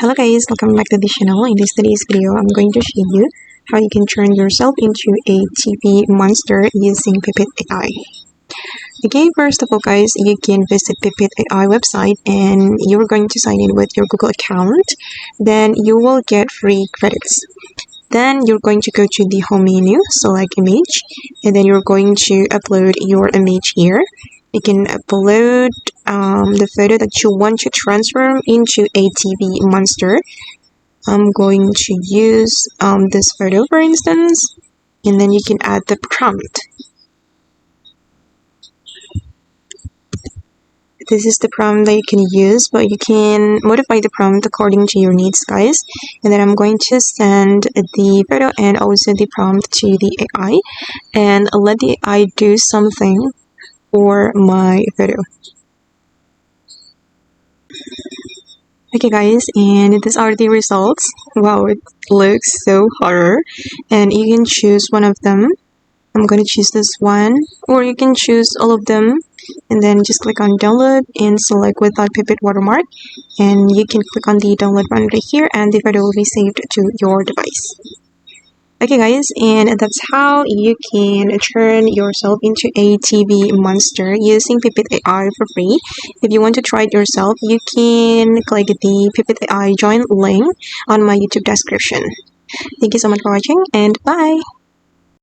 Hello guys, welcome back to the channel. In today's video, I'm going to show you how you can turn yourself into a TV monster using Pipit AI. Okay, first of all guys, you can visit Pipit AI website and you're going to sign in with your Google account. Then you will get free credits. Then you're going to go to the home menu, select image, and then you're going to upload your image here. You can upload the photo that you want to transform into a TV monster. I'm going to use this photo for instance, and then you can add the prompt. This is the prompt that you can use, but you can modify the prompt according to your needs, guys. And then I'm going to send the photo and also the prompt to the AI and let the AI do something for my photo. Okay guys, and these are the results. Wow, it looks so horror. And you can choose one of them. I'm going to choose this one, or you can choose all of them and then just click on download and select without Pipit watermark, and you can click on the download button right here and the photo will be saved to your device. Okay guys, and that's how you can turn yourself into a TV monster using Pipit AI for free. If you want to try it yourself, you can click the Pipit AI join link on my YouTube description. Thank you so much for watching and bye!